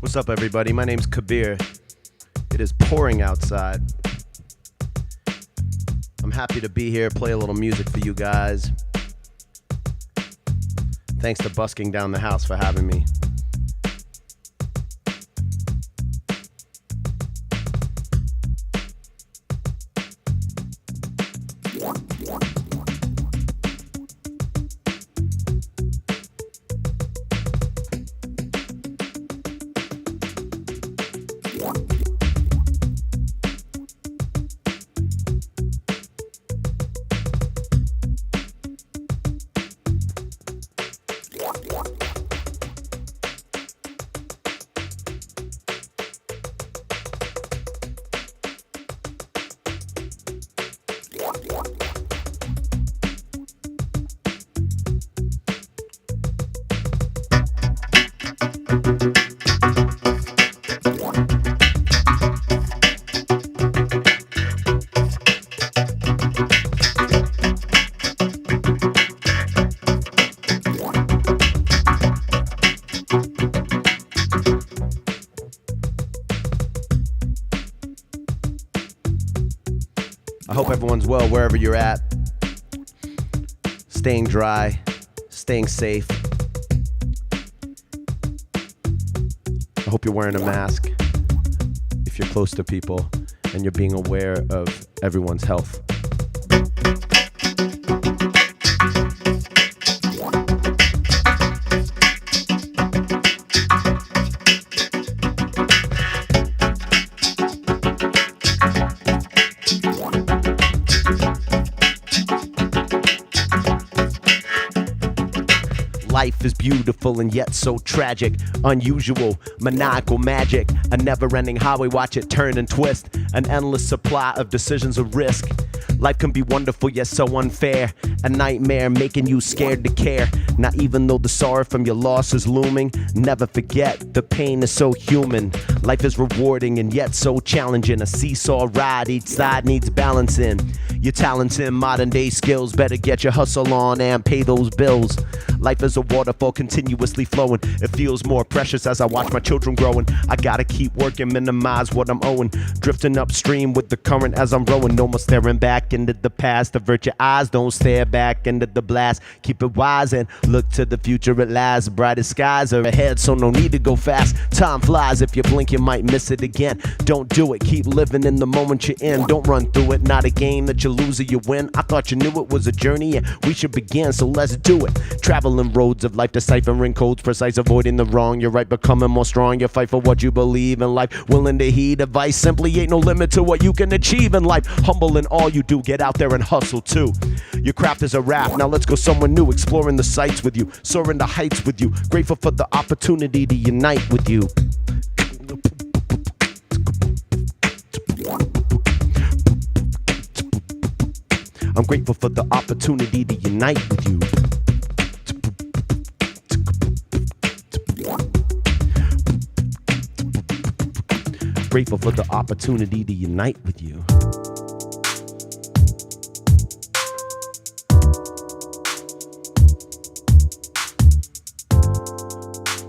What's up, everybody? My name's Kabir. It is pouring outside. I'm happy to be here, play a little music for you guys. Thanks to Busking Down the House for having me. I hope everyone's well wherever you're at. Staying dry, staying safe. I hope you're wearing a mask if you're close to people and you're being aware of everyone's health. Life is beautiful and yet so tragic, unusual, maniacal magic, a never-ending highway, watch it turn and twist, an endless supply of decisions of risk. Life can be wonderful yet so unfair, a nightmare making you scared to care. Not even though the sorrow from your loss is looming, never forget the pain is so human. Life is rewarding and yet so challenging, a seesaw ride, each side needs balancing. Your talents in modern day skills, better get your hustle on and pay those bills. Life is a waterfall continuously flowing, it feels more precious as I watch my children growing. I gotta keep working, minimize what I'm owing, drifting upstream with the current as I'm rowing. No more staring back into the past, avert your eyes, don't stare back into the blast. Keep it wise and look to the future at last. Brightest skies are ahead, so no need to go fast. Time flies, if you blink you might miss it again. Don't do it, keep living in the moment you're in. Don't run through it, not a game that you lose or you win. I thought you knew it was a journey and we should begin, so let's do it. Traveling roads of life, deciphering codes precise, avoiding the wrong. You're right, becoming more strong. You fight for what you believe in life, willing to heed advice. Simply ain't no limit to what you can achieve in life. Humble in all you do, get out there and hustle too. Your craft is a rap, now let's go somewhere new. Exploring the sights with you, soaring the heights with you. Grateful for the opportunity to unite with you. I'm grateful for the opportunity to unite with you. Grateful for the opportunity to unite with you.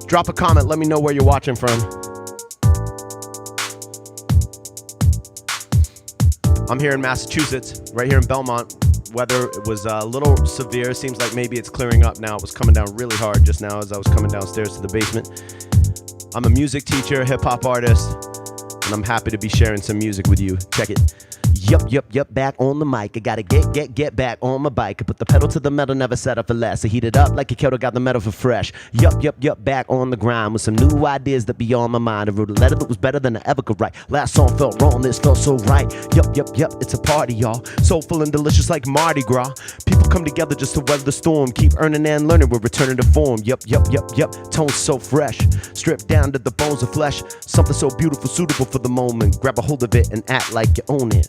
Drop a comment, let me know where you're watching from. I'm here in Massachusetts, right here in Belmont. Weather was a little severe. Seems like maybe it's clearing up now. It was coming down really hard just now as I was coming downstairs to the basement. I'm a music teacher, hip-hop artist, and I'm happy to be sharing some music with you. Check it. Yup, back on the mic. I gotta get back on my bike. I put the pedal to the metal, never settle for less. I heat it up like a kettle, got the metal for fresh. Yup, back on the grind with some new ideas that be on my mind. I wrote a letter that was better than I ever could write. Last song felt wrong, this felt so right. Yup, it's a party, y'all. Soulful and delicious like Mardi Gras. People come together just to weather the storm. Keep earning and learning, we're returning to form. Yup, tones so fresh. Stripped down to the bones of flesh. Something so beautiful, suitable for the moment. Grab a hold of it and act like you own it.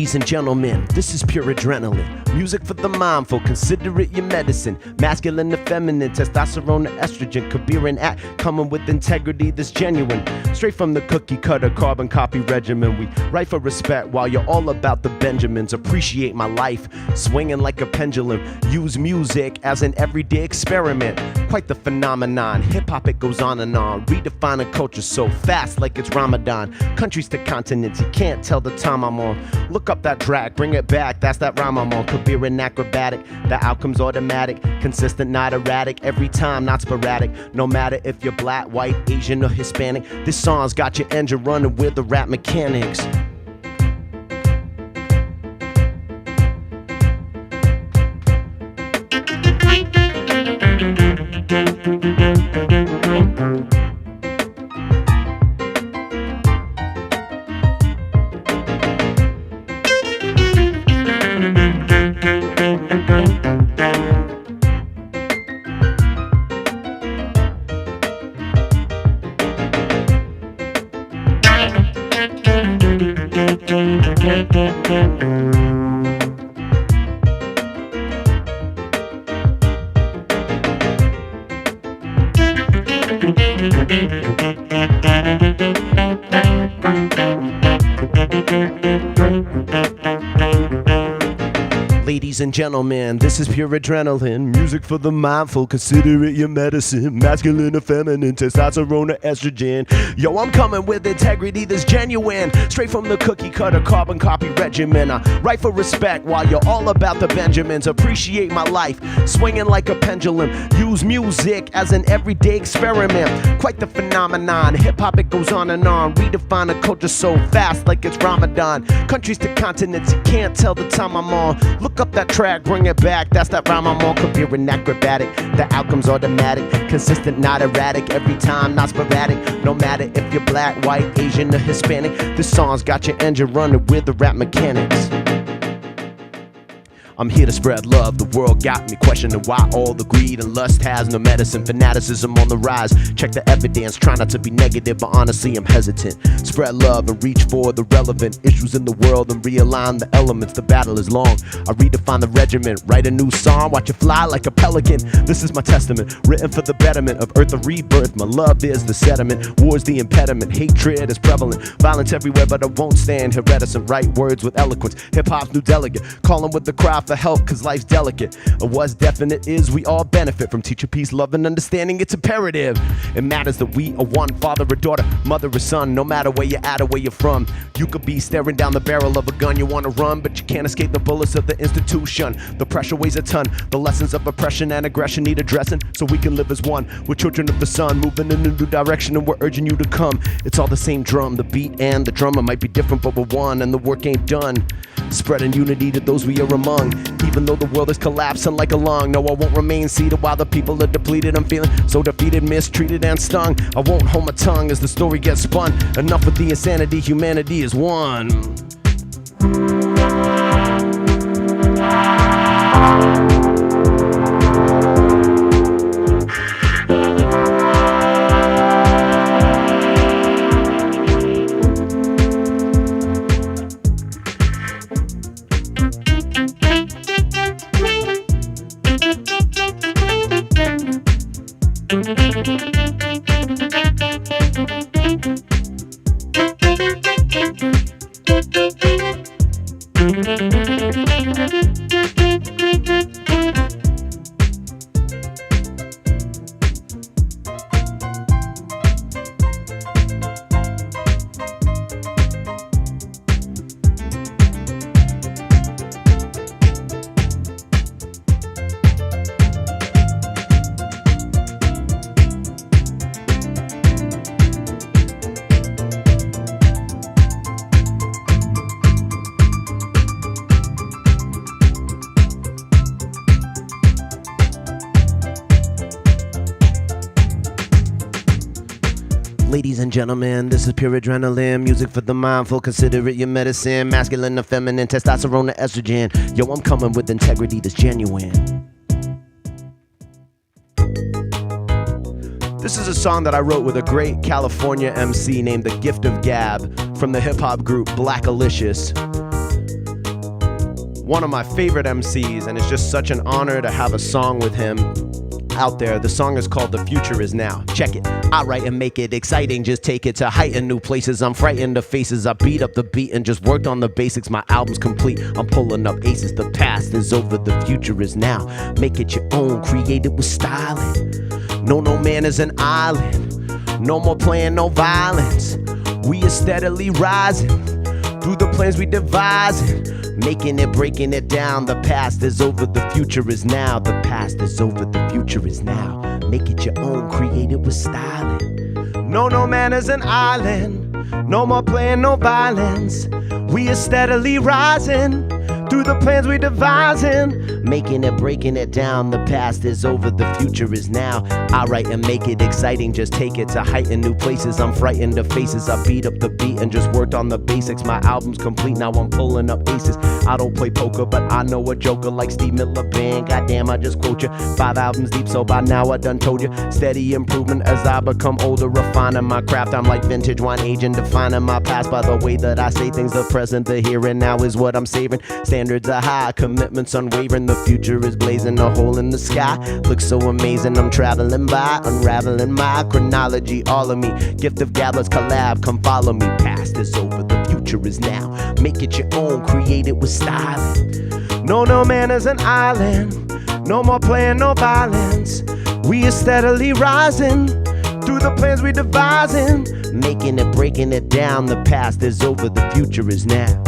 Ladies and gentlemen, this is pure adrenaline. Music for the mindful, consider it your medicine. Masculine to feminine, testosterone to estrogen. Kabir and act, coming with integrity that's genuine. Straight from the cookie cutter, carbon copy regimen. We write for respect while you're all about the Benjamins. Appreciate my life, swinging like a pendulum. Use music as an everyday experiment. Quite the phenomenon, hip-hop it goes on and on. Redefining culture so fast like it's Ramadan. Countries to continents, you can't tell the time I'm on. Look up that track, bring it back, that's that rhyme I'm on. Kabir and acrobatic, the outcome's automatic. Consistent, not erratic, every time, not sporadic. No matter if you're black, white, Asian, or Hispanic, this song's got your engine running with the rap mechanics. Ladies and gentlemen, this is pure adrenaline. Music for the mindful, consider it your medicine. Masculine or feminine, testosterone or estrogen. Yo, I'm coming with integrity that's genuine. Straight from the cookie cutter, carbon copy regimen. I write for respect while you're all about the Benjamins. Appreciate my life, swinging like a pendulum. Use music as an everyday experiment. Quite the phenomenon, hip-hop it goes on and on. Redefine a culture so fast like it's Ramadan. Countries to continents, you can't tell the time I'm on. Look up that track, bring it back, that's that rhyme I'm on. Kabir and acrobatic, the outcome's automatic. Consistent, not erratic, every time, not sporadic. No matter if you're black, white, Asian, or Hispanic, this song's got your engine running with the rap mechanics. I'm here to spread love, the world got me questioning why all the greed and lust has no medicine. Fanaticism on the rise, check the evidence, try not to be negative, but honestly I'm hesitant. Spread love and reach for the relevant issues in the world and realign the elements, the battle is long. I redefine the regiment, write a new song, watch it fly like a pelican. This is my testament, written for the betterment of earth, the rebirth. My love is the sediment, war's the impediment, hatred is prevalent. Violence everywhere, but I won't stand here reticent. Write words with eloquence, hip-hop's new delegate, calling with the cry for help cause life's delicate. What's definite is we all benefit from teacher peace, love and understanding. It's imperative. It matters that we are one, father or daughter, mother or son. No matter where you're at or where you're from, you could be staring down the barrel of a gun you want to run, but you can't escape the bullets of the institution. The pressure weighs a ton. The lessons of oppression and aggression need addressing so we can live as one. We're children of the sun, moving in a new direction, and we're urging you to come. It's all the same drum, the beat and the drummer might be different, but we're one and the work ain't done. Spreading unity to those we are among. Even though the world is collapsing like a lung, no, I won't remain seated while the people are depleted. I'm feeling so defeated, mistreated, and stung. I won't hold my tongue as the story gets spun. Enough with the insanity, humanity is one. Ladies and gentlemen, this is pure adrenaline. Music for the mindful, consider it your medicine. Masculine or feminine, testosterone or estrogen. Yo, I'm coming with integrity that's genuine. This is a song that I wrote with a great California MC named The Gift of Gab from the hip-hop group Blackalicious. one of my favorite MCs, and it's just such an honor to have a song with him out there. The song is called The Future Is Now. Check it. I write and make it exciting, just take it to heighten new places. I'm frightened of faces, I beat up the beat and just worked on the basics. My album's complete, I'm pulling up aces. The past is over, the future is now. Make it your own, create it with styling. No man is an island. No more playing no violence. We are steadily rising through the plans we devising. Making it, breaking it down. The past is over, the future is now. The past is over, the future is now. Make it your own, create it with styling. No man is an island. No more playing no violence. We are steadily rising through the plans we devising. Making it, breaking it down. The past is over, the future is now. I write and make it exciting, just take it to heighten new places. I'm frightened of faces, I beat up the beat and just worked on the basics. My album's complete, now I'm pulling up aces. I don't play poker, but I know a joker like Steve Miller Band. Goddamn, I just quote you. 5 albums deep, so by now I done told you. Steady improvement as I become older, refining my craft. I'm like vintage wine aging, defining my past by the way that I say things. The present, the here and now is what I'm savoring. Standards are high, commitments unwavering. The future is blazing, a hole in the sky. Looks so amazing, I'm traveling by, unraveling my chronology. All of me, gift of gablets, collab, come follow me. Past is over, the future is now. Make it your own, create it with styling. No man is an island. No more playing no violence. We are steadily rising through the plans we devising. Making it, breaking it down. The past is over, the future is now.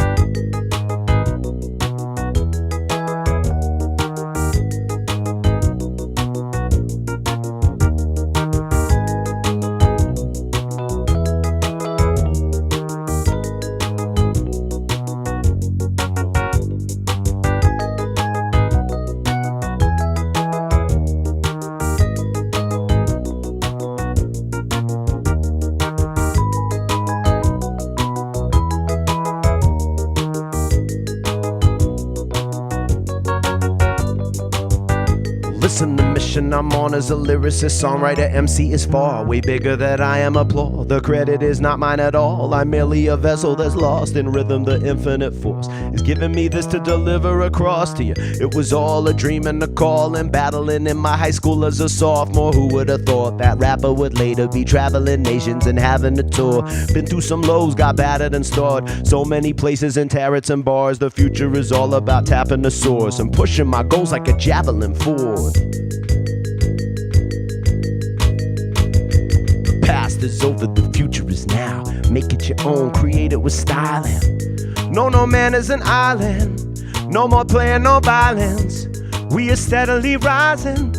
Listen, the mission I'm on as a lyricist, songwriter, MC is far way bigger than I am applaud. The credit is not mine at all. I'm merely a vessel that's lost in rhythm. The infinite force is giving me this to deliver across to you. It was all a dream and a call, and battling in my high school as a sophomore. Who would have thought that rapper would later be traveling nations and having a tour? Been through some lows, got battered and starred so many places in turrets and bars. The future is all about tapping the source and pushing my goals like a javelin forward. The past is over, the future is now. Make it your own, create it with styling. No man is an island. No more playing no violence. We are steadily rising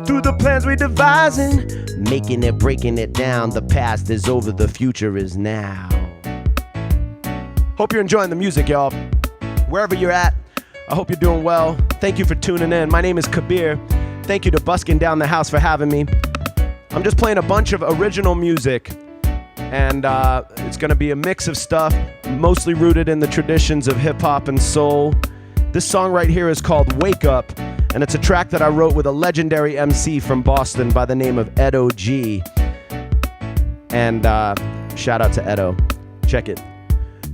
through the plans we devising. Making it, breaking it down. The past is over, the future is now. Hope you're enjoying the music, y'all. Wherever you're at, I hope you're doing well. Thank you for tuning in. My name is Kabir. Thank you to Busking Down the House for having me. I'm just playing a bunch of original music, and it's gonna be a mix of stuff, mostly rooted in the traditions of hip-hop and soul. This song right here is called Wake Up, and it's a track that I wrote with a legendary MC from Boston by the name of Edo G. And shout out to Edo. Check it.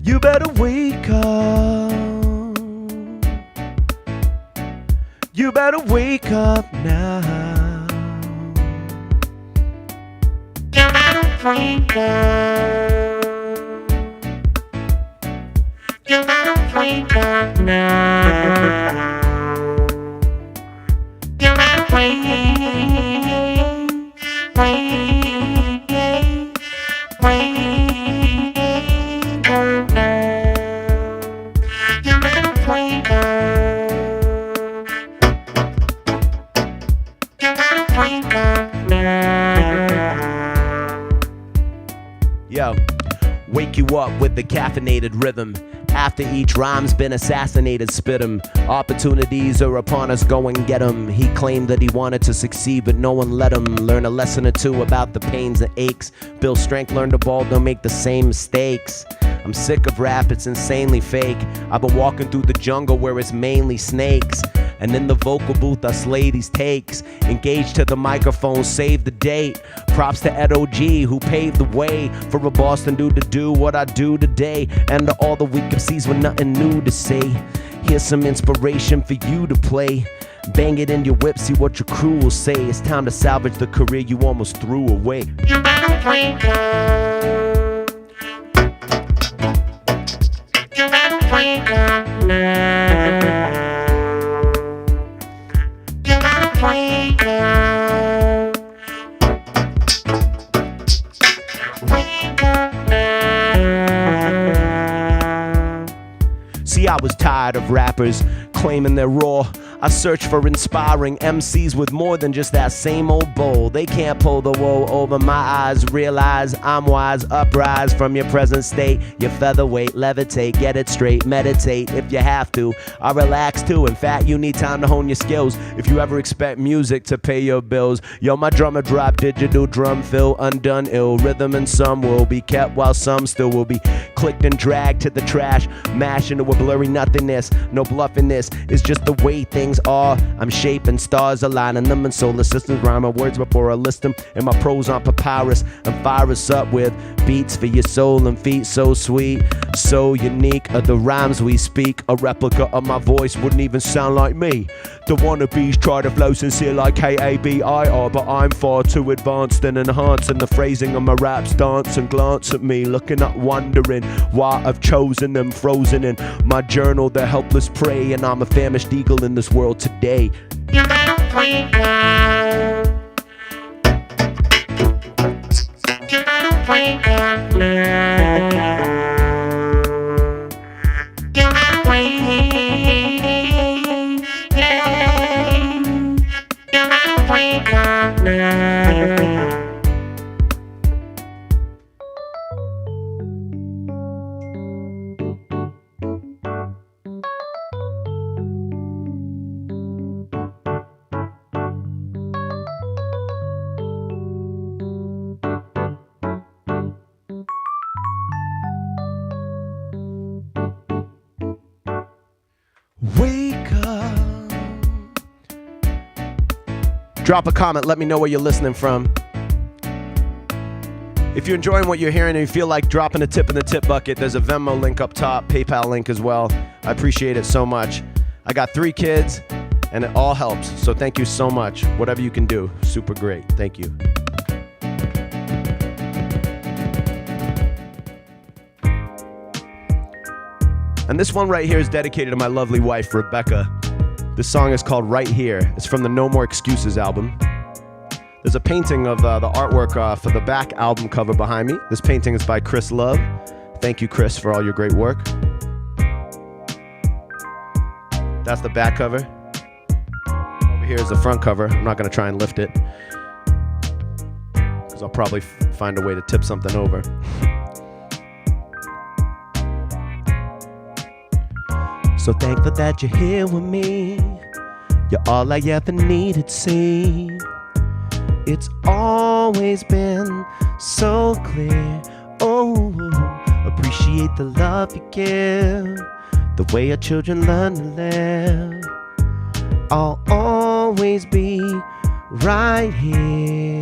You better wake up. You better wake up now. You better wake up. You better wake up now. You better wake up now. You better wake up. Yo, wake you up with the caffeinated rhythm. After each rhyme's been assassinated, spit 'em. Opportunities are upon us, go and get 'em. He claimed that he wanted to succeed, but no one let him. Learn a lesson or two about the pains and aches. Build strength, learn to ball, don't make the same mistakes. I'm sick of rap, it's insanely fake. I've been walking through the jungle where it's mainly snakes. And in the vocal booth, I slay these takes. Engage to the microphone, save the date. Props to Ed O.G. who paved the way for a Boston dude to do what I do today. And to all the weak MCs with nothing new to say. Here's some inspiration for you to play. Bang it in your whip, see what your crew will say. It's time to salvage the career you almost threw away. You better play good. You better play good. You better play good. See, I was tired of rappers claiming they're raw. I search for inspiring MCs with more than just that same old bowl. They can't pull the wool over my eyes. Realize I'm wise, uprise from your present state. Your featherweight, levitate, get it straight. Meditate if you have to. I relax too. In fact, you need time to hone your skills if you ever expect music to pay your bills. Yo, my drummer drop digital drum fill, undone ill. Rhythm and some will be kept while some still will be clicked and dragged to the trash. Mash into a blurry nothingness. No bluffing this. It's just the way things are. I'm shaping stars, aligning them in solar systems. Rhyme my words before I list them. And my prose on papyrus. And fire us up with beats for your soul and feet. So sweet, so unique are the rhymes we speak. A replica of my voice wouldn't even sound like me. The wannabes try to flow sincere like KABIR, but I'm far too advanced and enhanced in the phrasing of my raps. Dance and glance at me, looking up, wondering why I've chosen them. Frozen in my journal, the helpless prey, and I'm a famished eagle in this world today. You better play good. You better play good. You better play good. You better play good. Wake up. Drop a comment, let me know where you're listening from. If you're enjoying what you're hearing and you feel like dropping a tip in the tip bucket, there's a Venmo link up top, PayPal link as well. I appreciate it so much. I got 3 kids and it all helps, so thank you so much. Whatever you can do, super great. Thank you. And this one right here is dedicated to my lovely wife, Rebecca. This song is called Right Here. It's from the No More Excuses album. There's a painting of the artwork for the back album cover behind me. This painting is by Chris Love. Thank you, Chris, for all your great work. That's the back cover. Over here is the front cover. I'm not going to try and lift it, because I'll probably find a way to tip something over. So thankful that you're here with me. You're all I ever needed, see. It's always been so clear. Oh, appreciate the love you give, the way our children learn to live. I'll always be right here.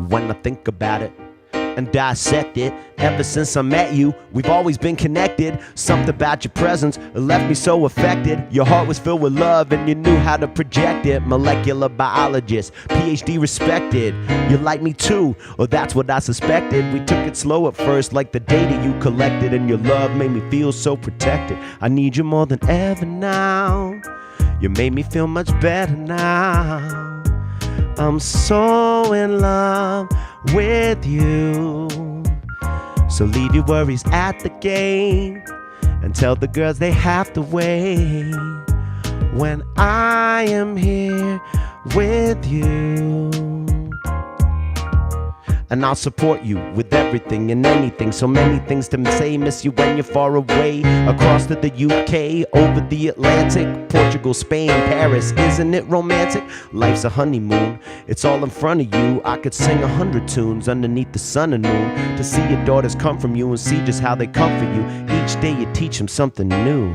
When I think about it and dissect it, ever since I met you, we've always been connected. Something about your presence left me so affected. Your heart was filled with love and you knew how to project it. Molecular biologist, PhD respected. You like me too, or that's what I suspected. We took it slow at first, like the data you collected, and your love made me feel so protected. I need you more than ever now. You made me feel much better now. I'm so in love with you. So leave your worries at the gate and tell the girls they have to wait. When I am here with you, and I'll support you with everything and anything. So many things to say, miss you when you're far away. Across to the UK, over the Atlantic, Portugal, Spain, Paris, isn't it romantic? Life's a honeymoon, it's all in front of you. I could sing 100 tunes underneath the sun and moon to see your daughters come from you and see just how they comfort you. Each day you teach them something new.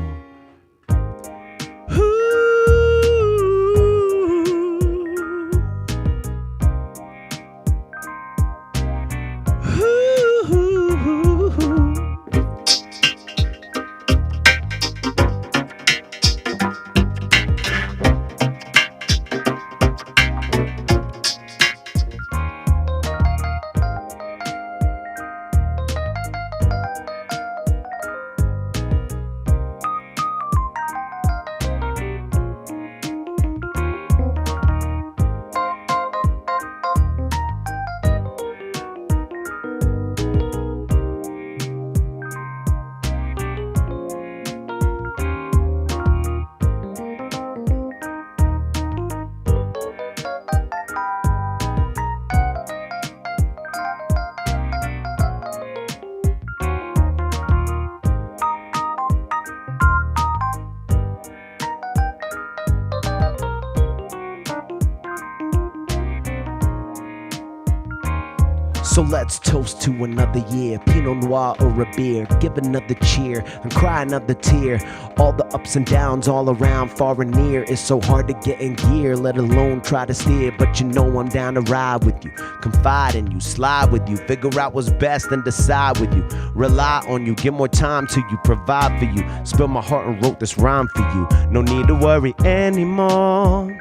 So let's toast to another year, Pinot Noir or a beer. Give another cheer and cry another tear. All the ups and downs all around, far and near. It's so hard to get in gear, let alone try to steer. But you know I'm down to ride with you, confide in you, slide with you, figure out what's best and decide with you. Rely on you, give more time to you, provide for you. Spilled my heart and wrote this rhyme for you. No need to worry anymore,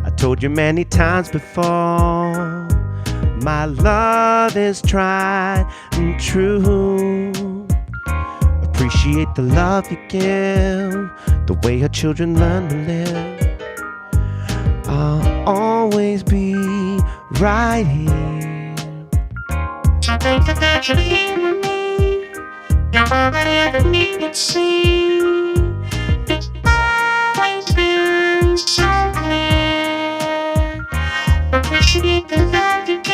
I told you many times before. My love is tried and true. Appreciate the love you give, the way her children learn to live. I'll always be right here. So thank you that you're here with me. You're all that I ever needed to see. It's always been so clear. Appreciate the love you give,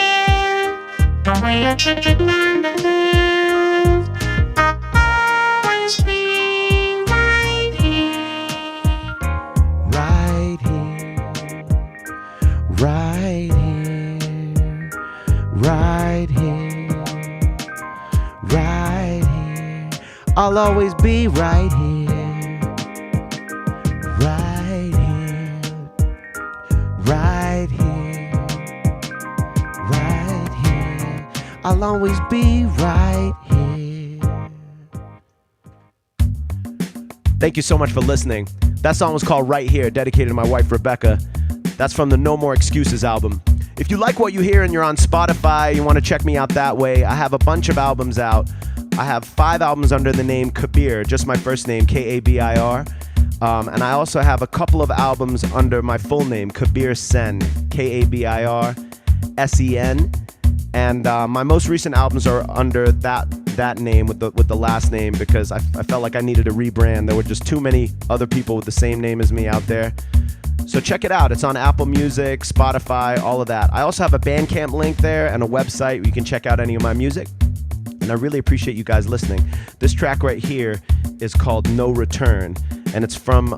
the way your children learn to live. I'll always be right here. Right here, right here, right here, right here. I'll always be right here, right here, right here, right here. I'll always be right here. Thank you so much for listening. That song was called Right Here, dedicated to my wife, Rebecca. That's from the No More Excuses album. If you like what you hear and you're on Spotify, you want to check me out that way, I have a bunch of albums out. I have 5 albums under the name Kabir, just my first name, K-A-B-I-R. And I also have a couple of albums under my full name, Kabir Sen, K-A-B-I-R-S-E-N. And my most recent albums are under that name with the last name because I felt like I needed a rebrand. There were just too many other people with the same name as me out there. So check it out. It's on Apple Music, Spotify, all of that. I also have a Bandcamp link there and a website where you can check out any of my music. And I really appreciate you guys listening. This track right here is called No Return. And it's from,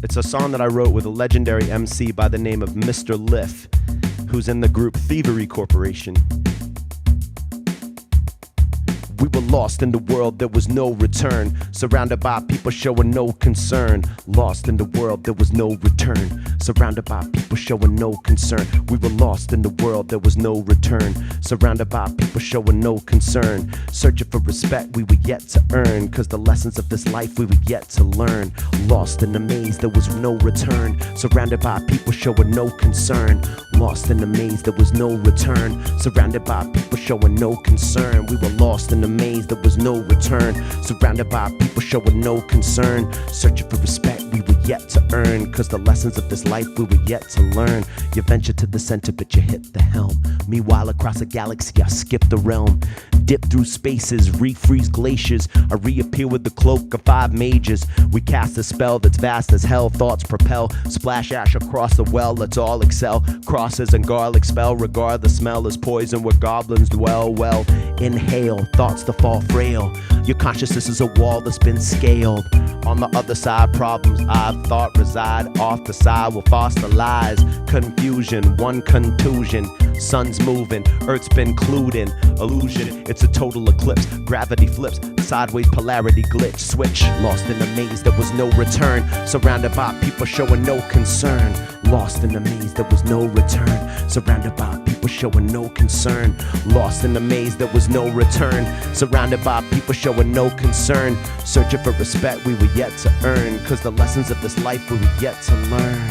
it's a song that I wrote with a legendary MC by the name of Mr. Liff, who's in the group Thievery Corporation. We were lost in the world, there was no return. Surrounded by people showing no concern. Lost in the world, there was no return. Surrounded by people showing no concern. We were lost in the world, there was no return. Surrounded by people showing no concern. Searching for respect we were yet to earn. Cause the lessons of this life we were yet to learn. Lost in the maze, there was no return. Surrounded by people showing no concern. Lost in the maze, there was no return. Surrounded by people showing no concern. We were lost in the maze, there was no return. Surrounded by people showing no concern. Searching for respect we were yet to earn, cause the lessons of this life we were yet to learn. You venture to the center but you hit the helm. Meanwhile across a galaxy I skip the realm. Dip through spaces, refreeze glaciers. I reappear with the cloak of 5 mages. We cast a spell that's vast as hell. Thoughts propel, splash ash across the well. Let's all excel. Crosses and garlic spell. Regard the smell as poison where goblins dwell. Well, inhale, thoughts to fall frail. Your consciousness is a wall that's been scaled. On the other side, problems I've thought reside. Off the side will foster lies. Confusion, one contusion. Sun's moving, Earth's been clued in. Illusion, it's a total eclipse. Gravity flips, sideways polarity glitch. Switch, lost in a maze, there was no return. Surrounded by people showing no concern. Lost in a maze, there was no return. Surrounded by people showing no concern. Lost in a maze, there was no return. Surrounded by people showing no concern. Searching for respect we were yet to earn, cause the lessons of this life we were yet to learn.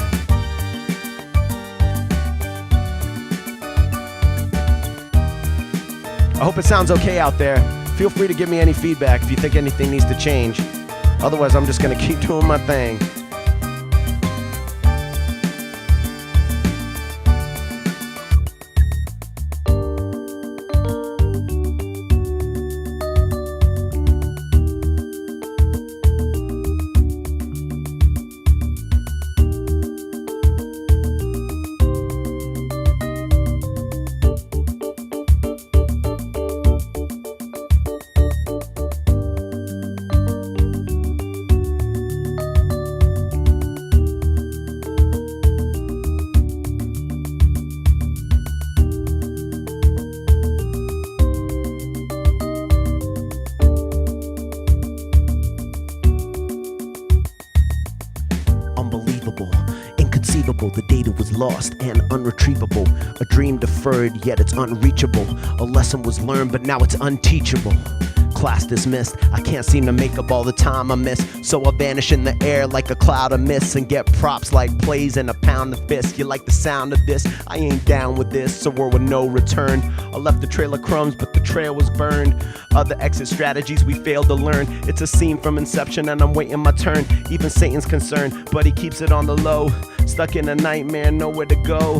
I hope it sounds okay out there. Feel free to give me any feedback if you think anything needs to change. Otherwise, I'm just gonna keep doing my thing. Inconceivable, the data was lost and unretrievable. A dream deferred, yet it's unreachable. A lesson was learned, but now it's unteachable. Class dismissed, I can't seem to make up all the time I miss. So I vanish in the air like a cloud of mist and get props like plays and a pound of fist. You like the sound of this? I ain't down with this, so we're with no return. I left the trail of crumbs, but the trail was burned. Other exit strategies we failed to learn. It's a scene from Inception and I'm waiting my turn. Even Satan's concerned, but he keeps it on the low. Stuck in a nightmare, nowhere to go.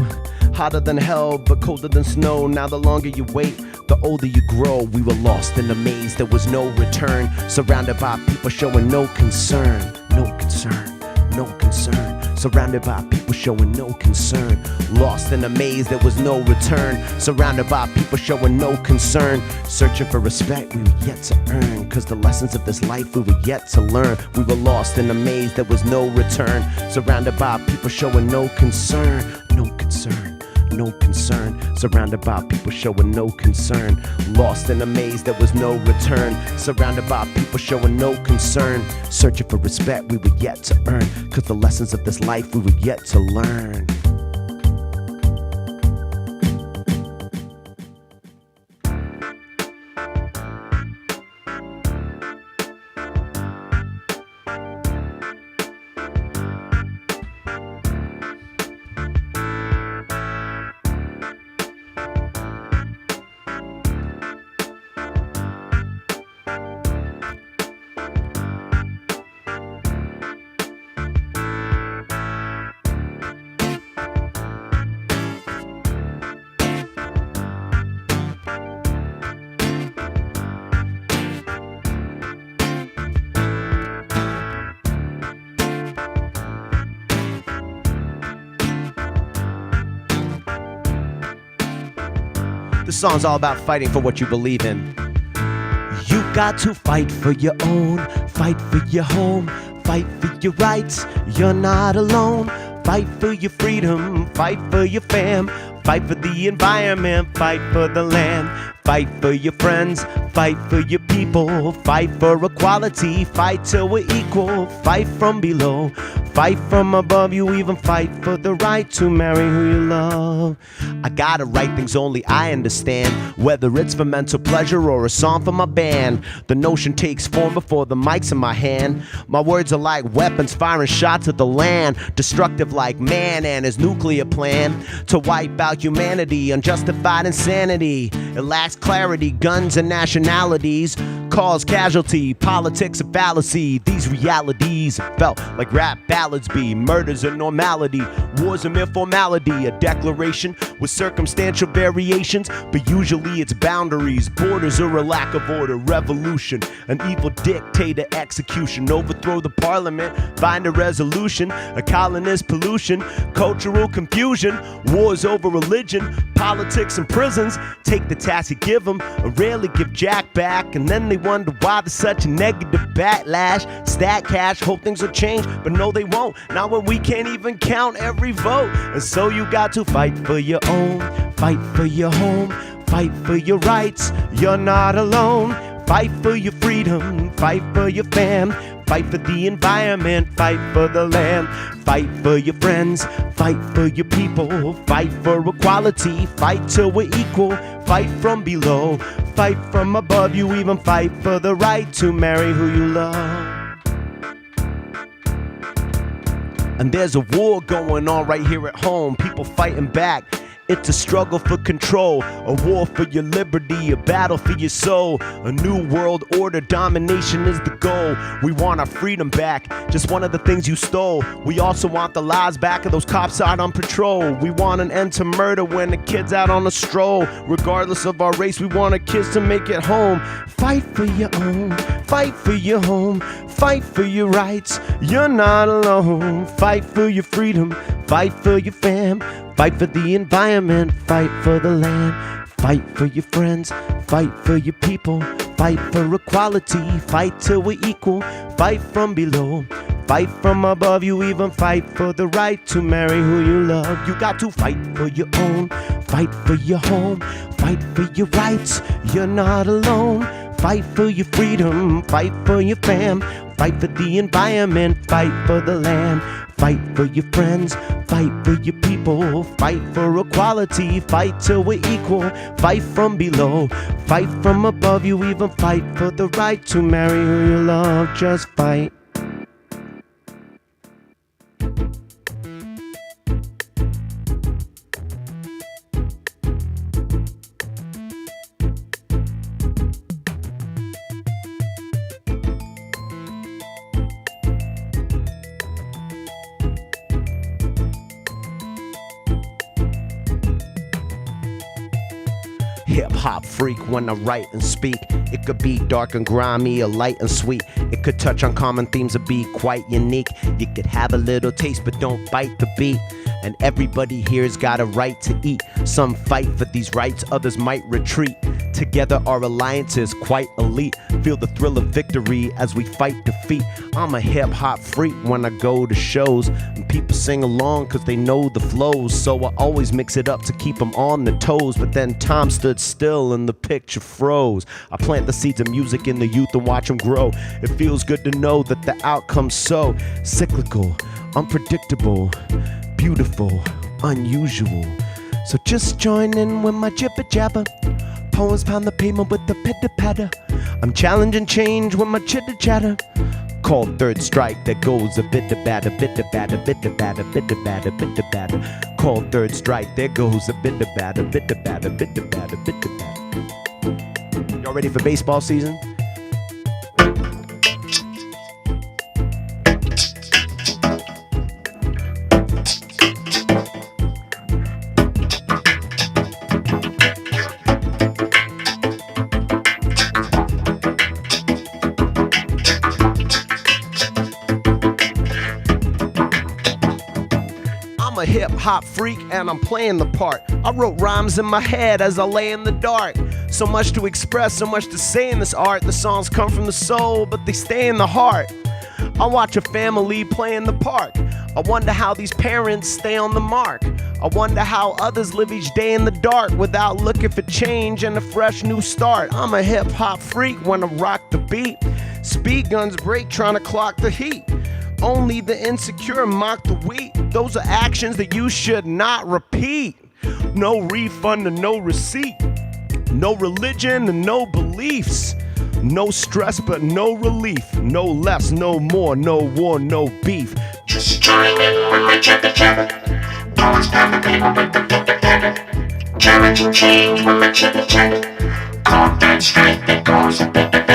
Hotter than hell, but colder than snow. Now the longer you wait, the older you grow. We were lost in a maze, there was no return. Surrounded by people showing no concern. No concern, no concern. Surrounded by people showing no concern. Lost in a maze, there was no return. Surrounded by people showing no concern. Searching for respect we were yet to earn, cause the lessons of this life we were yet to learn. We were lost in a maze, there was no return. Surrounded by people showing no concern. No concern, no concern. Surrounded by people showing no concern. Lost in a maze, there was no return. Surrounded by people showing no concern. Searching for respect we were yet to earn, cause the lessons of this life we were yet to learn. This song's all about fighting for what you believe in. You got to fight for your own, fight for your home, fight for your rights, you're not alone. Fight for your freedom, fight for your fam, fight for the environment, fight for the land. Fight for your friends, fight for your people, fight for equality, fight till we're equal, fight from below, fight from above, you even fight for the right to marry who you love. I gotta write things only I understand, whether it's for mental pleasure or a song for my band. The notion takes form before the mic's in my hand. My words are like weapons firing shots at the land, destructive like man and his nuclear plan to wipe out humanity, unjustified insanity. It lacks clarity, guns and nationalities, cause casualty, politics a fallacy. These realities felt like rap battles ballads be. Murder's a normality, war's a mere formality. A declaration with circumstantial variations, but usually it's boundaries. Borders are a lack of order. Revolution, an evil dictator execution. Overthrow the parliament, find a resolution. A colonist pollution, cultural confusion. Wars over religion, politics and prisons. Take the task you give them, and rarely give jack back. And then they wonder why there's such a negative backlash. Stack cash, hope things will change, but no they won't. Not when we can't even count every vote. And so you got to fight for your own, fight for your home, fight for your rights. You're not alone. Fight for your freedom, fight for your fam, fight for the environment, fight for the land. Fight for your friends, fight for your people, fight for equality, fight till we're equal. Fight from below, fight from above. You even fight for the right to marry who you love. And there's a war going on right here at home, people fighting back. It's a struggle for control, a war for your liberty, a battle for your soul. A new world order, domination is the goal. We want our freedom back, just one of the things you stole. We also want the lives back of those cops out on patrol. We want an end to murder when the kid's out on a stroll. Regardless of our race, we want our kids to make it home. Fight for your own, fight for your home, fight for your rights. You're not alone. Fight for your freedom, fight for your fam, fight for the environment, fight for the land. Fight for your friends, fight for your people, fight for equality, fight till we're equal. Fight from below, fight from above. You even fight for the right to marry who you love. You got to fight for your own, fight for your home, fight for your rights. You're not alone. Fight for your freedom, fight for your fam, fight for the environment, fight for the land. Fight for your friends, fight for your people, fight for equality, fight till we're equal. Fight from below, fight from above. You even fight for the right to marry who you love. Just fight. Hip-hop freak when I write and speak. It could be dark and grimy or light and sweet. It could touch on common themes or be quite unique. You could have a little taste but don't bite the beat. And everybody here's got a right to eat. Some fight for these rights, others might retreat. Together our alliance is quite elite. Feel the thrill of victory as we fight defeat. I'm a hip-hop freak when I go to shows, and people sing along cause they know the flows. So I always mix it up to keep them on their toes. But then time stood still and the picture froze. I plant the seeds of music in the youth and watch them grow. It feels good to know that the outcome's so cyclical, unpredictable, beautiful, unusual. So just join in with my jibber jabber. Poems pound the pavement with the pitter patter. I'm challenging change with my chitter chatter. Called third strike, there goes a bit of batter, bit of batter, bit of batter, bit of batter, bit of batter. Called third strike, there goes a bit of batter, bit of batter, bit of batter, bit of batter. Y'all ready for baseball season? I'm a hip-hop freak and I'm playing the part. I wrote rhymes in my head as I lay in the dark. So much to express, so much to say in this art. The songs come from the soul, but they stay in the heart. I watch a family play in the park. I wonder how these parents stay on the mark. I wonder how others live each day in the dark without looking for change and a fresh new start. I'm a hip-hop freak when I rock the beat. Speed guns break trying to clock the heat. Only the insecure mock the weak. Those are actions that you should not repeat. No refund and no receipt. No religion and no beliefs. No stress but no relief. No less, no more, no war, no beef. Just join in with my jibber jabber. Poets pound the paper with the pitter patter. Challenging change with my chitter chatter. Call that strike that goes a bit better.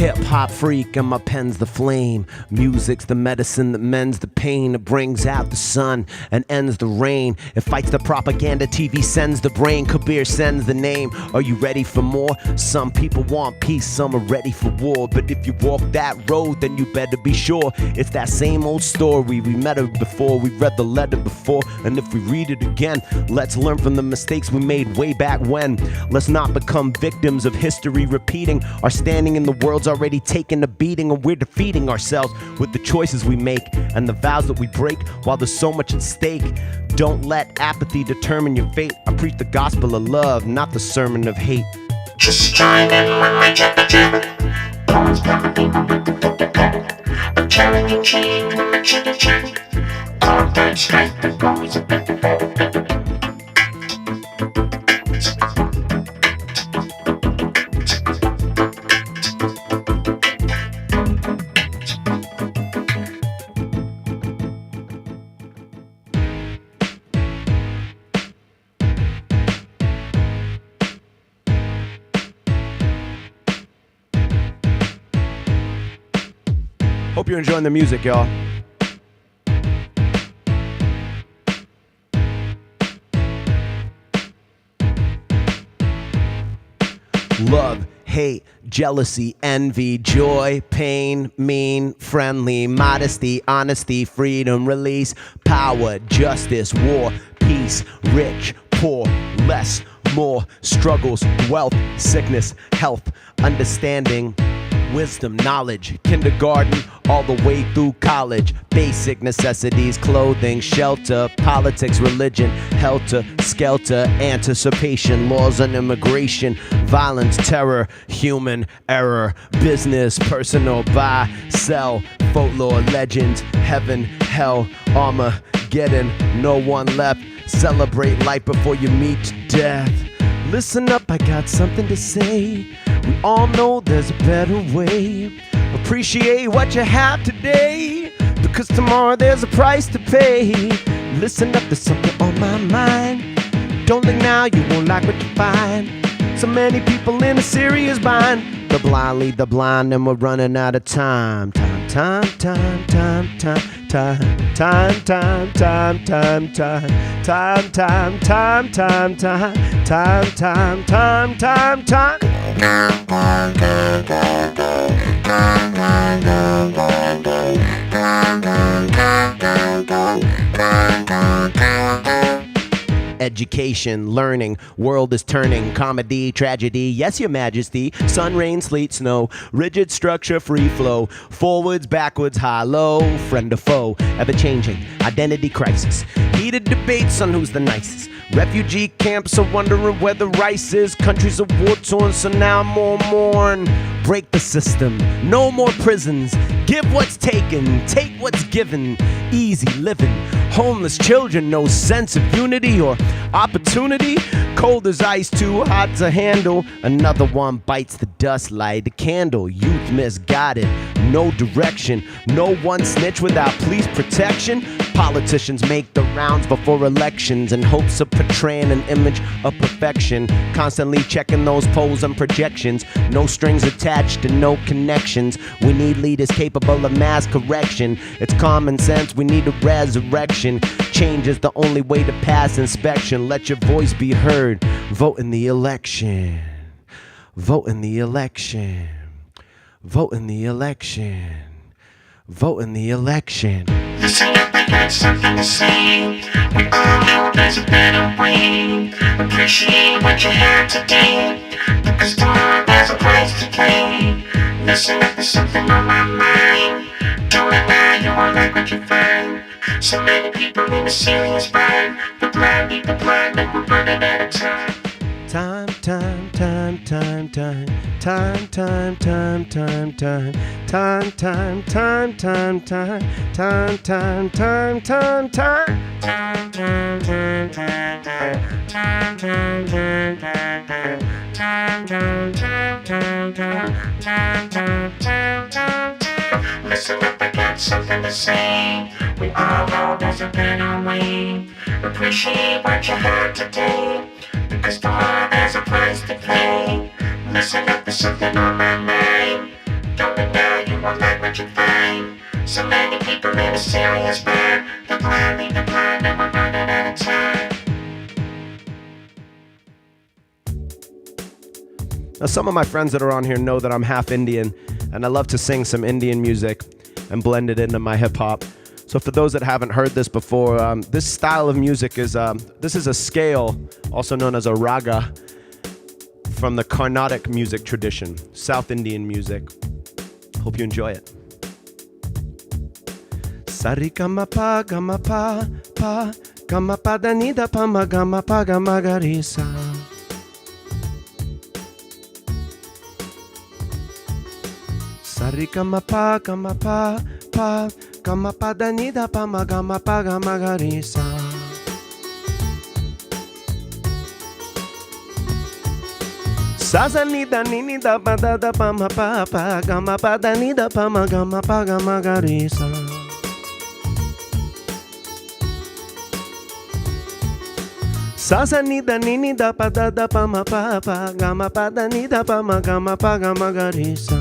Hip-hop freak and my pen's the flame. Music's the medicine that mends the pain. It brings out the sun and ends the rain. It fights the propaganda TV sends the brain. Kabir sends the name. Are you ready for more? Some people want peace, some are ready for war. But if you walk that road, then you better be sure it's that same old story. We met it before, we read the letter before. And if we read it again, let's learn from the mistakes we made way back when. Let's not become victims of history repeating. Our standing in the world's already taken a beating, and we're defeating ourselves with the choices we make and the vows that we break while there's so much at stake. Don't let apathy determine your fate. I preach the gospel of love, not the sermon of hate. Just join in when my jabba jabba. Always gonna be my big. I'm telling you, king, when my jabba jabba. All that strength, but always a big. Hope you're enjoying the music, y'all. Love, hate, jealousy, envy, joy, pain, mean, friendly, modesty, honesty, freedom, release, power, justice, war, peace, rich, poor, less, more, struggles, wealth, sickness, health, understanding, wisdom, knowledge, kindergarten, all the way through college. Basic necessities, clothing, shelter, politics, religion, helter, skelter, anticipation, laws on immigration, violence, terror, human error, business, personal, buy, sell, folklore, legends, heaven, hell, Armageddon, no one left. Celebrate life before you meet death. Listen up, I got something to say. We all know there's a better way. Appreciate what you have today, because tomorrow there's a price to pay. Listen up, there's something on my mind. Don't think now, you won't like what you find. So many people in a serious bind. The blind lead the blind, and we're running out of time. Time. Education, learning, world is turning, comedy, tragedy, yes, your majesty, sun, rain, sleet, snow, rigid structure, free flow, forwards, backwards, high, low, friend or foe, ever changing, identity crisis, heated debates on who's the nicest, refugee camps are wondering where the rice is, countries are war torn, so now more mourn, break the system, no more prisons, give what's taken, take what's given, easy living, homeless children, no sense of unity or opportunity, cold as ice, too hot to handle, another one bites the dust, light a candle, youth misguided, no direction, no one snitch without police protection, politicians make the rounds before elections in hopes of portraying an image of perfection, constantly checking those polls and projections, no strings attached and no connections, we need leaders capable of mass correction, it's common sense, we need a resurrection, change is the only way to pass inspection, let your voice be heard, vote in the election, vote in the election, vote in the election, vote in the election. Listen up, I got something to say. We all know there's a better way. Appreciate what you have today, because tomorrow there's a price to pay. Listen up, there's something on my mind. Don't lie, you won't like what you find. So many people in a serious bind. The blind lead the blind, and we're running out of time. Time. Listen up, I got something to say. We all know there's a better way. Appreciate what you have today, because tomorrow there's a price to pay. Listen up, there's something on my mind. But now you won't like what you find. So many people in a serious bind. The blind lead the blind, and we're running out of time. Now, some of my friends that are on here know that I'm half Indian, and I love to sing some Indian music and blend it into my hip hop. So for those that haven't heard this before, this style of music is this is a scale, also known as a raga, from the Carnatic music tradition, South Indian music. Hope you enjoy it. Sarigama gama pa gama pa da ni da pa ma gama pa gama ga ri sa. Sarigama pa gama pa gama pa da ni da pa ma gama pa gama ga ri sa. Sa za ni da pa da pa ma pa gama pa da ni da pa ma gama ga ri sa. Sa za ni da pa da pa ma pa gama pa da ni da pa ma gama ga ri sa.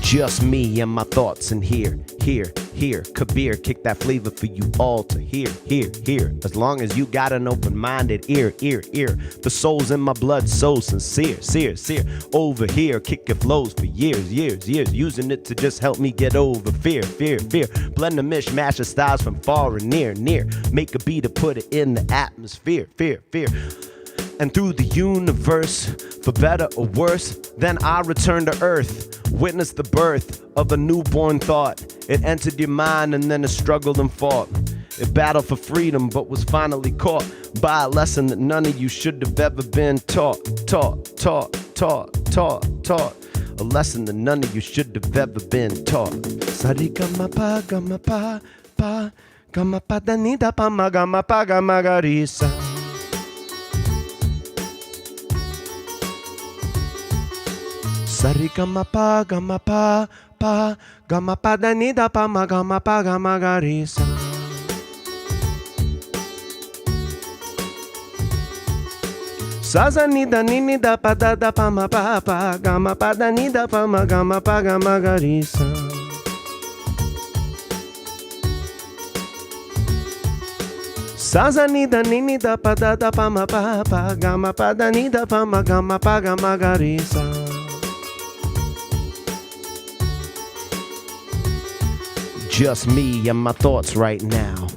Just me and my thoughts in here. Kabir, kick that flavor for you all to hear. As long as you got an open-minded ear. The soul's in my blood, so sincere. Over here, kick your flows for years. Using it to just help me get over fear. Blend a mishmash of styles from far and near. Make a beat to put it in the atmosphere. Fear. And through the universe, for better or worse, then I return to earth. Witness the birth of a newborn thought. It entered your mind and then it struggled and fought. It battled for freedom but was finally caught by a lesson that none of you should have ever been taught. A lesson that none of you should have ever been taught. Sarigama pa gama pa da ni da pa ma gama ga ri sa. Sarigama pa gama pa da ni da pa ma gama ga ri sa. Sa za ni da pa da pa ma pa gama pa da ni da pa ma gama ga ri sa. Sa za ni da pa da pa ma pa gama pa da ni da pa ma gama ga ri sa. Just me and my thoughts right now.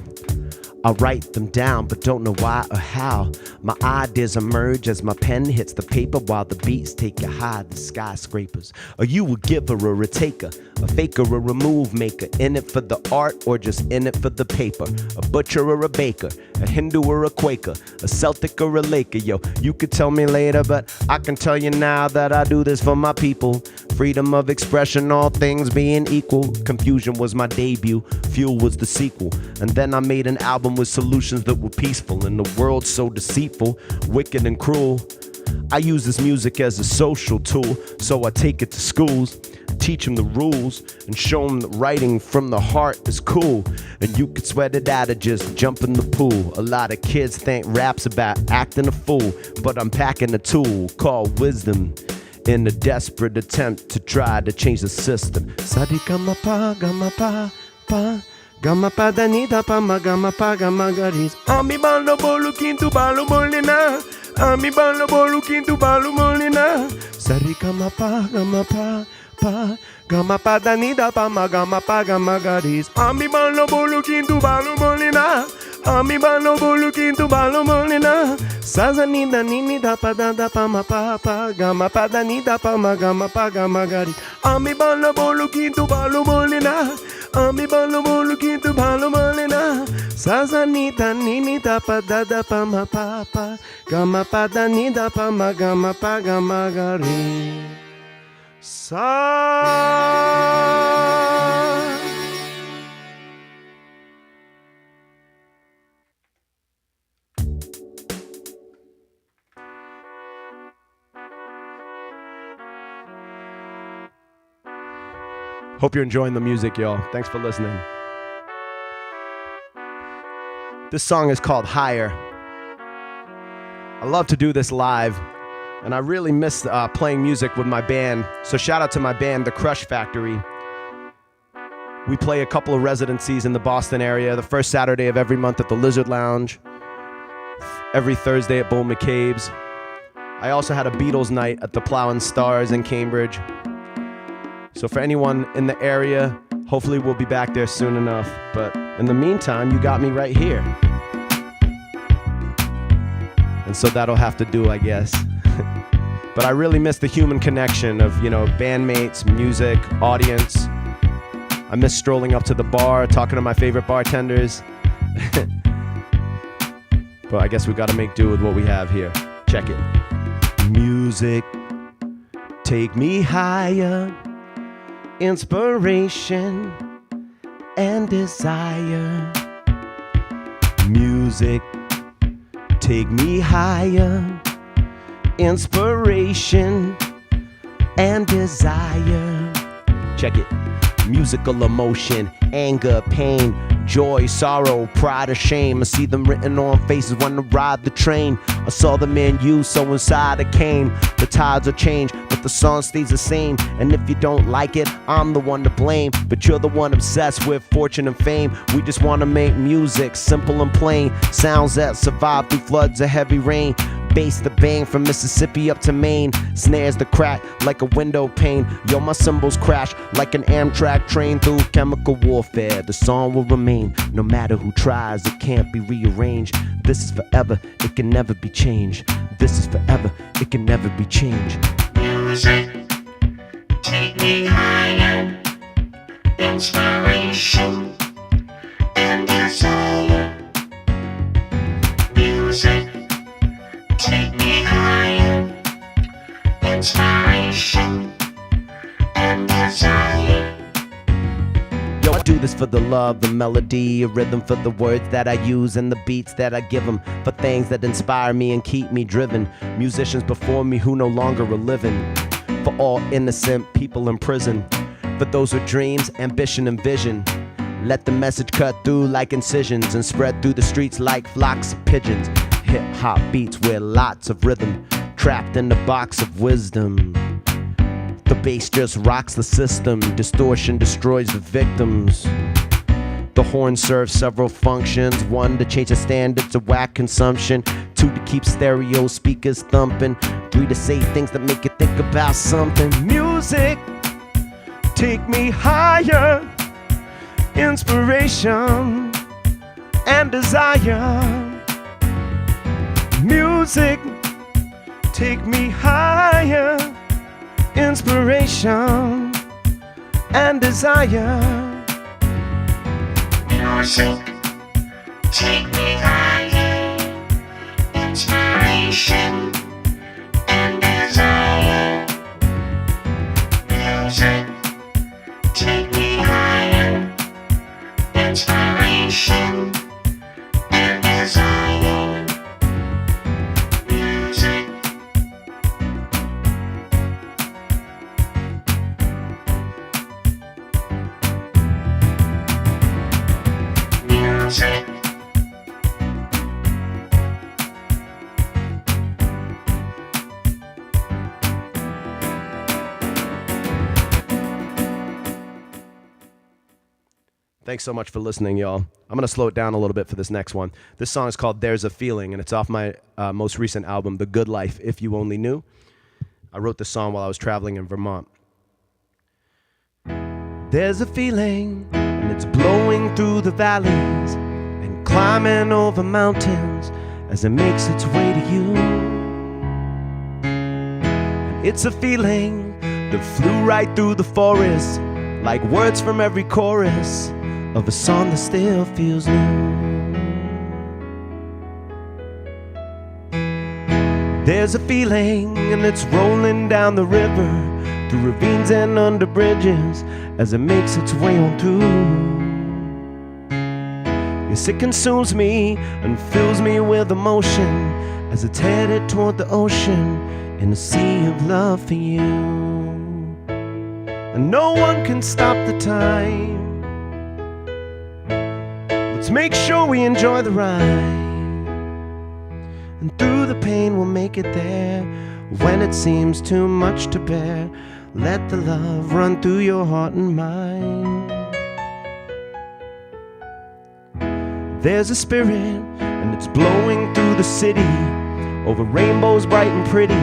I write them down but don't know why or how. My ideas emerge as my pen hits the paper while the beats take you high, the skyscrapers. Are you a giver or a taker? A faker or a move maker? In it for the art or just in it for the paper? A butcher or a baker? A Hindu or a Quaker? A Celtic or a Laker? Yo, you could tell me later, but I can tell you now that I do this for my people. Freedom of expression, all things being equal. Confusion was my debut, Fuel was the sequel. And then I made an album with solutions that were peaceful in the world so deceitful, wicked and cruel. I use this music as a social tool, so I take it to schools, teach them the rules, and show them that writing from the heart is cool. And you could sweat it out or just jump in the pool. A lot of kids think rap's about acting a fool, but I'm packing a tool called wisdom in a desperate attempt to try to change the system. Sarigama pa gama pa da ni da pa ma gama ga ri sa. Ami balo bolu kintu balo molina. Ami balo bolu kintu balo molina. Sarigama pa gama pa da ni da pa ma gama ga ri sa. Ami balo bolu kintu balo molina. Ami balo bolu kintu balo molina. Sa za ni da pa da pa ma pa gama pa da ni da pa ma gama ga ri. Ami balo bolu kintu balo molina. Ami balo bolu kintu balo molina. Sa za ni da pa da pa ma pa gama pa da ni da pa ma gama ga ri sa. Hope you're enjoying the music, y'all. Thanks for listening. This song is called Higher. I love to do this live And I really miss playing music with my band. So shout out to my band, The Crush Factory. We play a couple of residencies in the Boston area, the first Saturday of every month at the Lizard Lounge, every Thursday at Bull McCabe's. I also had a Beatles night at the Plough and Stars in Cambridge. So for anyone in the area, hopefully we'll be back there soon enough. But in the meantime, you got me right here. And so that'll have to do, I guess. But I really miss the human connection of, bandmates, music, audience. I miss strolling up to the bar, talking to my favorite bartenders. But I guess we gotta make do with what we have here. Check it. Music, take me higher. Inspiration and desire. Music, take me higher. Inspiration and desire. Check it. Musical emotion, anger, pain, joy, sorrow, pride, or shame. I see them written on faces when I ride the train. I saw the man you, so inside I came. The tides will change, but the song stays the same. And if you don't like it, I'm the one to blame. But you're the one obsessed with fortune and fame. We just want to make music, simple and plain. Sounds that survive through floods of heavy rain. Bass the bang from Mississippi up to Maine. Snares the crack like a window pane. Yo, my cymbals crash like an Amtrak train through chemical warfare. The song will remain, no matter who tries. It can't be rearranged. This is forever, it can never be changed. This is forever, it can never be changed. Music, take me higher. Inspiration and desire. Music, take me higher. Inspiration and desire. Yo, I do this for the love, the melody, a rhythm for the words that I use and the beats that I give them, for things that inspire me and keep me driven. Musicians before me who no longer are living, for all innocent people in prison, for those with dreams, ambition, and vision. Let the message cut through like incisions and spread through the streets like flocks of pigeons. Hip-hop beats with lots of rhythm, trapped in the box of wisdom. The bass just rocks the system, distortion destroys the victims. The horn serves several functions. 1, to change the standards of whack consumption. 2, to keep stereo speakers thumping. 3, to say things that make you think about something. Music, take me higher. Inspiration and desire. Music, take me higher. Inspiration and desire. Music, take me higher. Inspiration and desire. Music, take me higher. Inspiration and desire. Music. Music. Thanks so much for listening, y'all. I'm going to slow it down a little bit for this next one. This song is called There's a Feeling, and it's off my most recent album, The Good Life, If You Only Knew. I wrote this song while I was traveling in Vermont. There's a feeling, and it's blowing through the valleys and climbing over mountains as it makes its way to you. And it's a feeling that flew right through the forest, like words from every chorus of a song that still feels new. There's a feeling, and it's rolling down the river, through ravines and under bridges, as it makes its way on through. Yes, it consumes me and fills me with emotion as it's headed toward the ocean in a sea of love for you. And no one can stop the time. Let's make sure we enjoy the ride. And through the pain we'll make it there. When it seems too much to bear, let the love run through your heart and mind. There's a spirit and it's blowing through the city, over rainbows bright and pretty.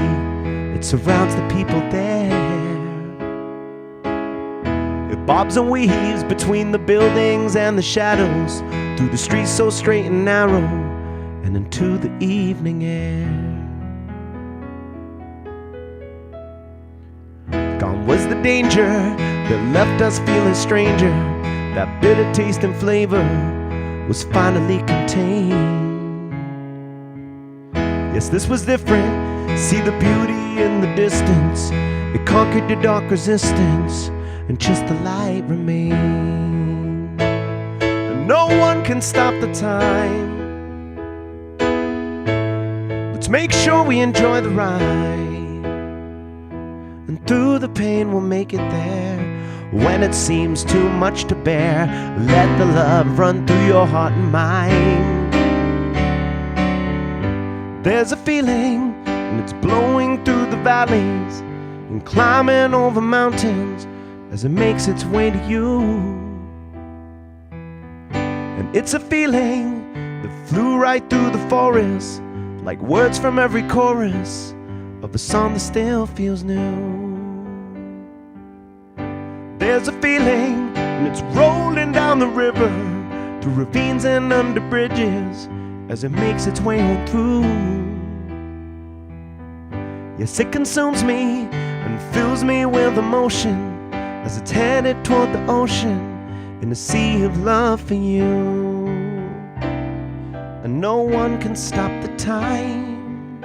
It surrounds the people there. It bobs and weaves between the buildings and the shadows, through the streets so straight and narrow, and into the evening air. Gone was the danger that left us feeling stranger. That bitter taste and flavor was finally contained. Yes, this was different. See the beauty in the distance. It conquered the dark resistance, and just the light remained. And no one can stop the time. Let's make sure we enjoy the ride. And through the pain we'll make it there. When it seems too much to bear, let the love run through your heart and mind. There's a feeling, and it's blowing through the valleys and climbing over mountains as it makes its way to you. And it's a feeling that flew right through the forest, like words from every chorus of a song that still feels new. There's a feeling, and it's rolling down the river, through ravines and under bridges, as it makes its way on through. Yes, it consumes me and fills me with emotion, as it's headed toward the ocean, in a sea of love for you. And no one can stop the time.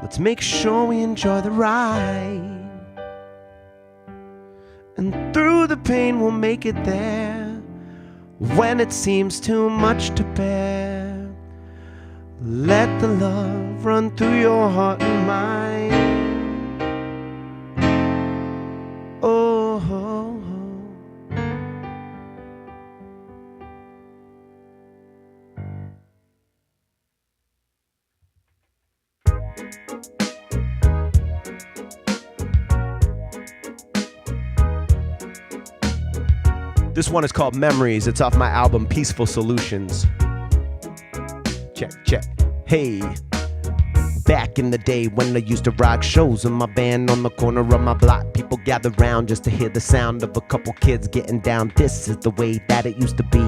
Let's make sure we enjoy the ride. And through the pain we'll make it there. When it seems too much to bear, let the love run through your heart and mind. Oh, oh, oh. This one is called Memories. It's off my album Peaceful Solutions. Check, check. Hey. Back in the day when I used to rock shows in my band on the corner of my block, people gather round just to hear the sound of a couple kids getting down. This is the way that it used to be.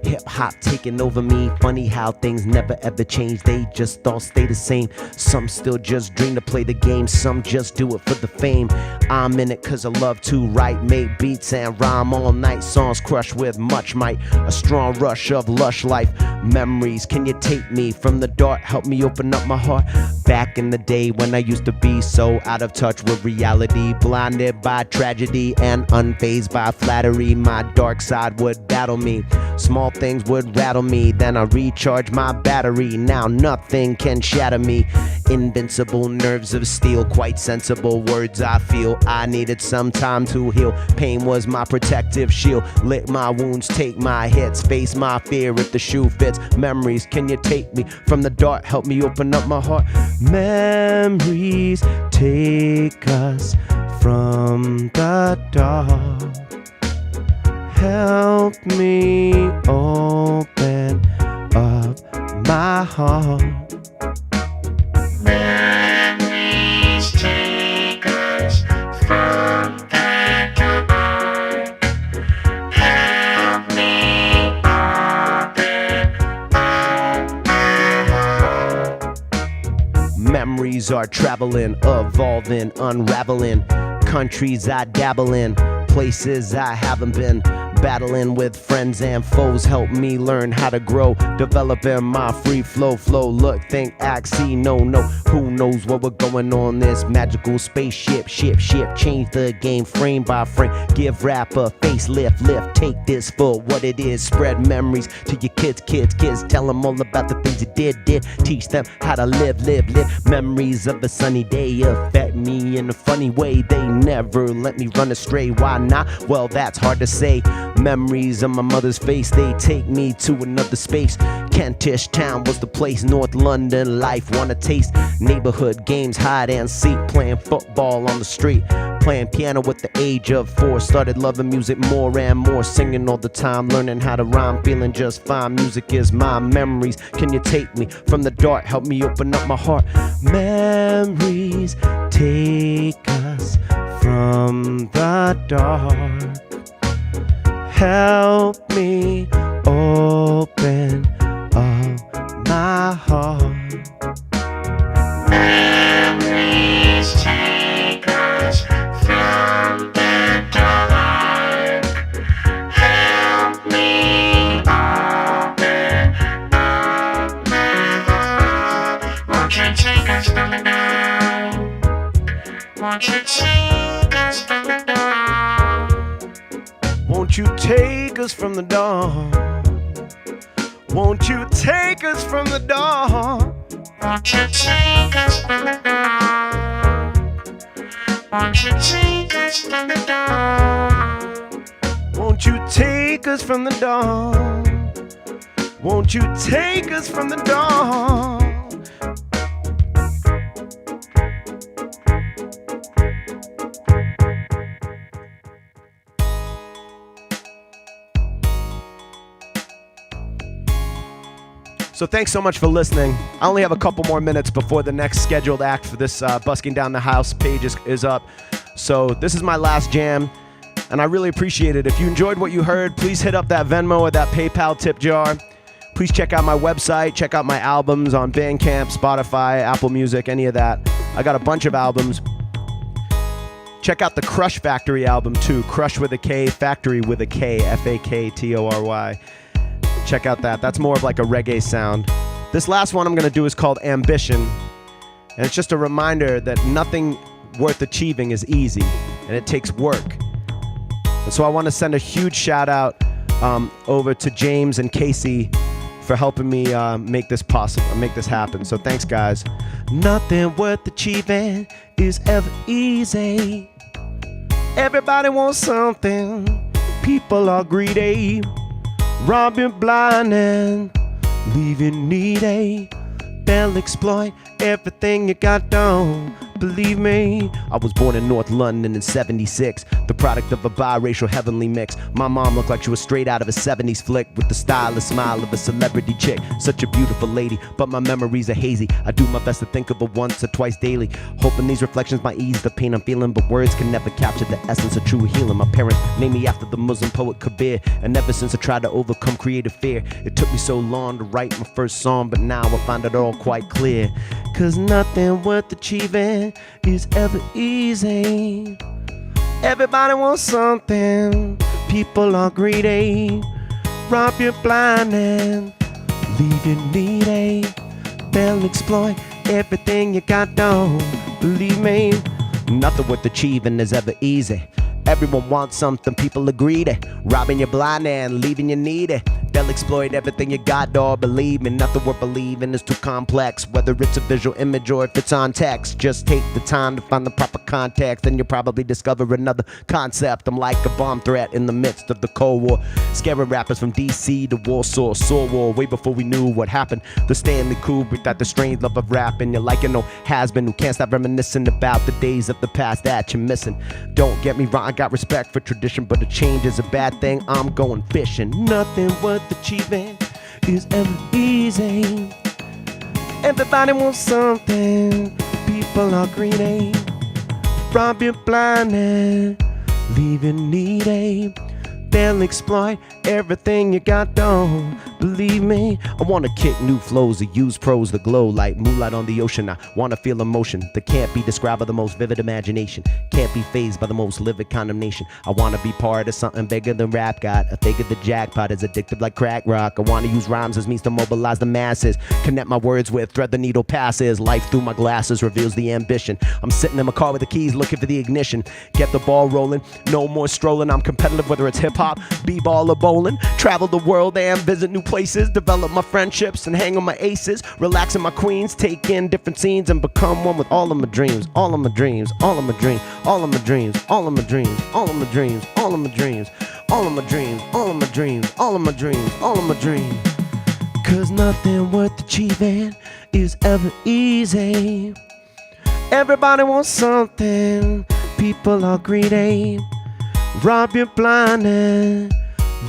Hip hop taking over me. Funny how things never ever change. They just all stay the same. Some still just dream to play the game. Some just do it for the fame. I'm in it cause I love to write, make beats and rhyme all night. Songs crushed with much might. A strong rush of lush life. Memories, can you take me from the dark? Help me open up my heart. Back in the day when I used to be so out of touch with reality, blinded by tragedy and unfazed by flattery. My dark side would battle me. Small things would rattle me. Then I recharge my battery. Now nothing can shatter me. Invincible nerves of steel, quite sensible words I feel. I needed some time to heal. Pain was my protective shield. Lick my wounds, take my hits, face my fear if the shoe fits. Memories, can you take me from the dark? Help me open up my heart. Memories, take us from the dark. Help me open up my heart. Memories take us from the dark. Help me open up my heart. Memories are traveling, evolving, unraveling. Countries I dabble in, places I haven't been. Battling with friends and foes help me learn how to grow. Developing my free flow, look, think, act, see, no. Who knows what we're going on this magical spaceship, ship. Change the game frame by frame. Give rap a facelift, take this for what it is. Spread memories to your kids. Tell them all about the things you did. Teach them how to live. Memories of a sunny day affect me in a funny way. They never let me run astray. Why not? Well, that's hard to say. Memories of my mother's face, they take me to another space. Kentish Town was the place, North London life, wanna taste. Neighborhood games, hide and seek, playing football on the street. Playing piano at the age of 4. Started loving music more and more. Singing all the time, learning how to rhyme. Feeling just fine. Music is my memories. Can you take me from the dark? Help me open up my heart. Memories take us from the dark. Help me open up my heart. Memories take us from the dark. Help me open up my heart. Won't you take us from the dark? Won't you take us from the dark? Won't you take us from the dawn? Won't you take us from the dawn? Won't you take us from the dawn? Won't you take us from the dawn? Won't you take us from the dawn? Won't you take us from the dawn? So thanks so much for listening. I only have a couple more minutes before the next scheduled act for this Busking Down the House page is up. So this is my last jam, and I really appreciate it. If you enjoyed what you heard, please hit up that Venmo or that PayPal tip jar. Please check out my website, check out my albums on Bandcamp, Spotify, Apple Music, any of that. I got a bunch of albums. Check out the Crush Factory album too. Crush with a K, Factory with a K, Faktory. Check out that. That's more of like a reggae sound. This last one I'm going to do is called Ambition. And it's just a reminder that nothing worth achieving is easy, and it takes work. And so I want to send a huge shout out over to James and Casey for helping me make this possible, make this happen. So thanks, guys. Nothing worth achieving is ever easy. Everybody wants something. People are greedy. Robbing blind and leaving needy. They'll exploit everything you got, don't believe me. I was born in North London in 76, the product of a biracial heavenly mix. My mom looked like she was straight out of a 70s flick, with the stylish smile of a celebrity chick. Such a beautiful lady, but my memories are hazy. I do my best to think of her once or twice daily, hoping these reflections might ease the pain I'm feeling, but words can never capture the essence of true healing. My parents named me after the Muslim poet Kabir, and ever since I tried to overcome creative fear. It took me so long to write my first song, but now I find it all quite clear. Cause nothing worth achieving is ever easy. Everybody wants something. People are greedy. Rob you blind and leave you needy. They'll exploit everything you got, don't believe me. Nothing worth achieving is ever easy. Everyone wants something, people are greedy. Robbing you blind and leaving you needy. They'll exploit everything you got, dog. Believe me, nothing worth believing is too complex. Whether it's a visual image or if it's on text, just take the time to find the proper context, and you'll probably discover another concept. I'm like a bomb threat in the midst of the Cold War, scaring rappers from DC to Warsaw, Saw War, way before we knew what happened. The Stanley Kubrick, that the strange love of rapping. You're like an old has-been who can't stop reminiscing about the days of the past that you're missing. Don't get me wrong, I got respect for tradition, but a change is a bad thing. I'm going fishing. Nothing worth achieving is ever easy. Everybody wants something. People are greedy. Rob you blind and leave you needy. They'll exploit everything you got, don't believe me. I wanna kick new flows, to use prose, the glow like moonlight on the ocean. I wanna feel emotion that can't be described by the most vivid imagination, can't be fazed by the most livid condemnation. I wanna be part of something bigger than rap god. I figure the jackpot is addictive like crack rock. I wanna use rhymes as means to mobilize the masses, connect my words with thread the needle passes. Life through my glasses reveals the ambition. I'm sitting in my car with the keys looking for the ignition. Get the ball rolling, no more strolling. I'm competitive whether it's hip-hop, b-ball or bowling. Travel the world and visit new places, develop my friendships and hang on my aces, relaxing my queens, take in different scenes and become one with all of my dreams, all of my dreams, all of my dreams, all of my dreams, all of my dreams, all of my dreams, all of my dreams, all of my dreams, all of my dreams, all of my dreams, all of my dreams. Cause nothing worth achieving is ever easy. Everybody wants something, people are greedy. Rob you blind and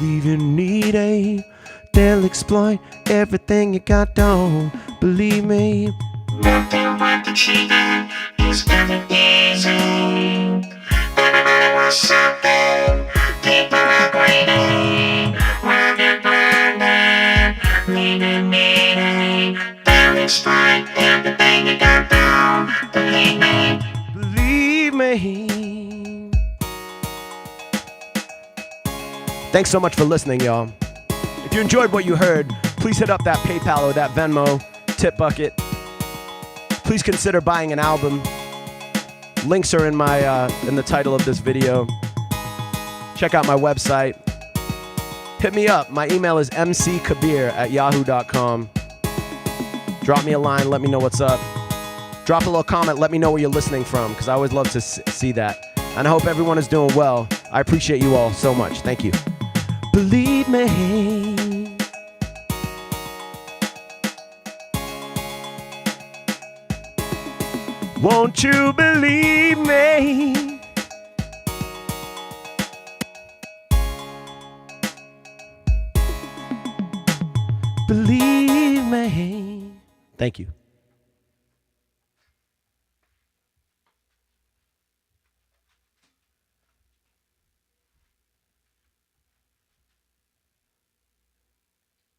leave you needy. They'll exploit everything you got, don't believe me. Nothing worth achieving is ever easy. Everybody wants something, people are greedy. Rob you blind and leave you needy. They'll exploit everything you got, don't believe me. Believe me. Thanks so much for listening, y'all. If you enjoyed what you heard, please hit up that PayPal or that Venmo tip bucket. Please consider buying an album. Links are in the title of this video. Check out my website. Hit me up. My email is mckabir@yahoo.com. Drop me a line. Let me know what's up. Drop a little comment. Let me know where you're listening from, because I always love to see that. And I hope everyone is doing well. I appreciate you all so much. Thank you. Believe me. Won't you believe me? Believe me. Thank you.